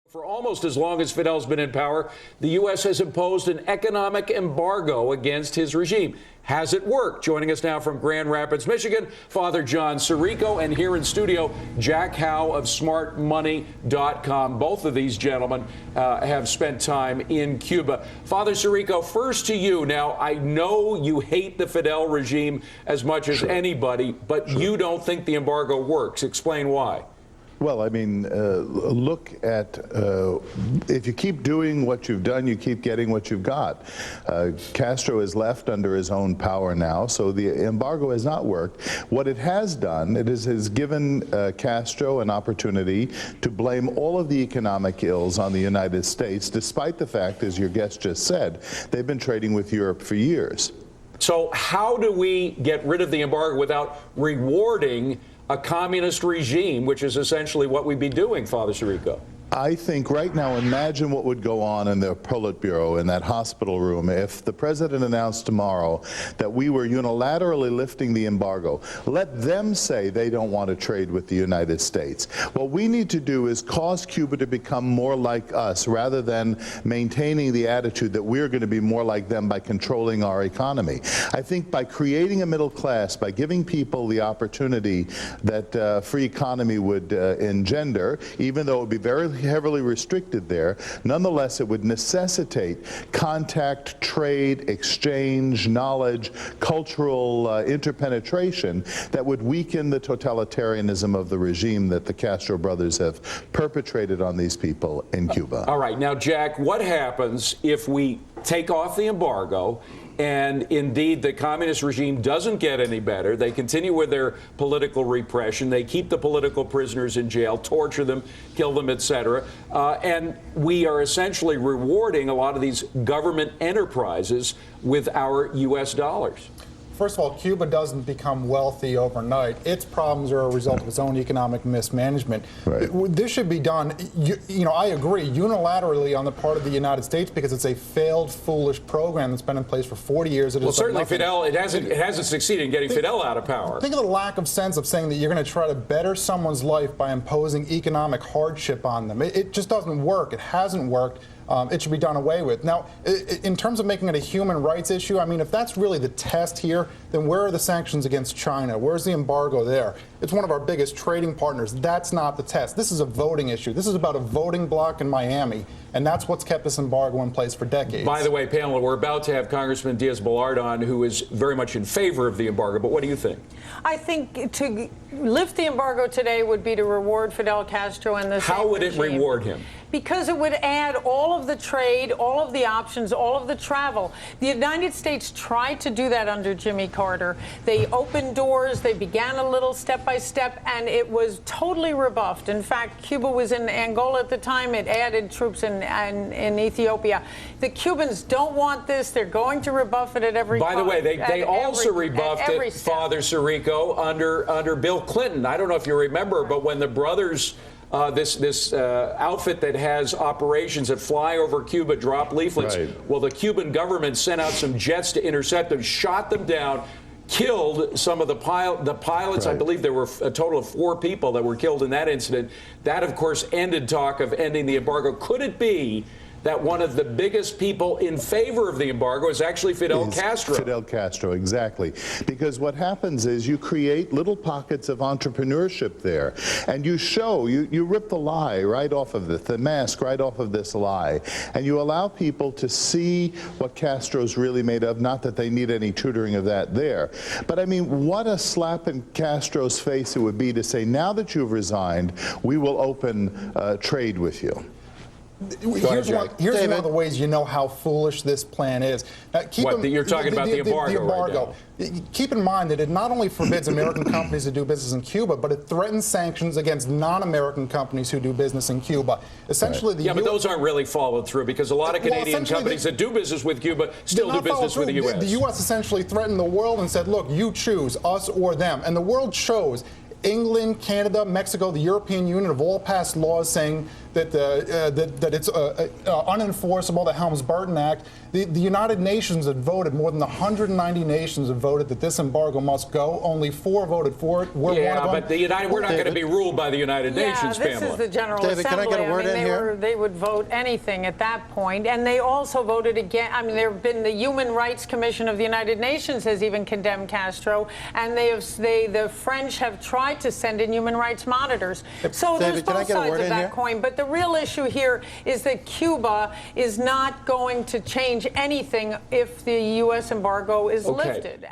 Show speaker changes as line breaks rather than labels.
For almost as long as Fidel's been in power, the U.S. has imposed an economic embargo against his regime. Has it worked? Joining us now from Grand Rapids, Michigan, Father John Sirico, and here in studio, Jack Howe of smartmoney.com. Both of these gentlemen have spent time in Cuba. Father Sirico, first to you. Now, I know you hate the Fidel regime as much as anybody, but you don't think the embargo works. Explain why.
Well, I mean, look at, if you keep doing what you've done, you keep getting what you've got. Castro is left under his own power now, so the embargo has not worked. What it has done, has given Castro an opportunity to blame all of the economic ills on the United States, despite the fact, as your guest just said, they've been trading with Europe for years.
So how do we get rid of the embargo without rewarding a communist regime, which is essentially what we'd be doing, Father Sirico?
I think right now, imagine what would go on in the Politburo, in that hospital room, if the president announced tomorrow that we were unilaterally lifting the embargo. Let them say they don't want to trade with the United States. What we need to do is cause Cuba to become more like us, rather than maintaining the attitude that we're going to be more like them by controlling our economy. I think by creating a middle class, by giving people the opportunity that free economy would engender, even though it would be very heavily restricted there, nonetheless it would necessitate contact, trade, exchange, knowledge, cultural interpenetration that would weaken the totalitarianism of the regime that the Castro brothers have perpetrated on these people in Cuba.
All right, now Jack, what happens if we take off the embargo and indeed the communist regime doesn't get any better? They continue with their political repression. They keep the political prisoners in jail, torture them, kill them, etc. And we are essentially rewarding a lot of these government enterprises with our U.S. dollars.
First of all, Cuba doesn't become wealthy overnight. Its problems are a result of its own economic mismanagement.
Right.
This should be done, you know, I agree, unilaterally on the part of the United States, because it's a failed, foolish program that's been in place for 40 years.
Well, certainly Fidel, it hasn't succeeded in getting Fidel out of power.
Think of the lack of sense of saying that you're going to try to better someone's life by imposing economic hardship on them. It just doesn't work. It hasn't worked. It should be done away with. Now, in terms of making it a human rights issue, I mean, if that's really the test here, then where are the sanctions against China? Where's the embargo there? It's one of our biggest trading partners. That's not the test. This is a voting issue. This is about a voting bloc in Miami, and that's what's kept this embargo in place for decades.
By the way, panel, we're about to have Congressman Diaz-Balart on, who is very much in favor of the embargo, but what do you think?
I think to lift the embargo today would be to reward Fidel Castro and the
How would it reward him?
Because it would add all of the trade, all of the options, all of the travel. The United States tried to do that under Jimmy Carter. They opened doors, they began a little step by step, and it was totally rebuffed. In fact, Cuba was in Angola at the time. It added troops in Ethiopia. The Cubans don't want this. They're going to rebuff it at every
By the way, they also rebuffed it, Father Sirico, under Bill Clinton. I don't know if you remember, but when the brothers this outfit that has operations that fly over Cuba, drop leaflets. Right. Well, the Cuban government sent out some jets to intercept them, shot them down, killed some of the pilots. Right. I believe there were a total of 4 people that were killed in that incident. That, of course, ended talk of ending the embargo. Could it be that one of the biggest people in favor of the embargo is actually Fidel Castro?
Fidel Castro, exactly. Because what happens is you create little pockets of entrepreneurship there, and you show, you rip the lie right off of the mask right off of this lie, and you allow people to see what Castro's really made of. Not that they need any tutoring of that there. But I mean, what a slap in Castro's face it would be to say, now that you've resigned, we will open trade with you.
Here's one of the ways you know how foolish this plan is.
You're talking about the embargo right now.
Keep in mind that it not only forbids American companies to do business in Cuba, but it threatens sanctions against non-American companies who do business in Cuba. Essentially,
right. But those aren't really followed through, because a lot of Canadian companies that do business with Cuba still do business with the U.S.
The U.S. essentially threatened the world and said, look, you choose us or them. And the world chose. England, Canada, Mexico, the European Union have all passed laws saying that that it's unenforceable, the Helms-Burton Act. The United Nations had voted, more than 190 nations have voted that this embargo must go. Only 4 voted for it. We're one of them.
But we're not going to be ruled by the United Nations,
this
Pamela.
is the General
David,
Assembly.
can I get a word in here?
They would vote anything at that point. And they also voted again. I mean, there have been the Human Rights Commission of the United Nations has even condemned Castro. And the French have tried to send in human rights monitors. So
David,
there's both sides of that coin. But the real issue here is that Cuba is not going to change anything if the U.S. embargo is lifted.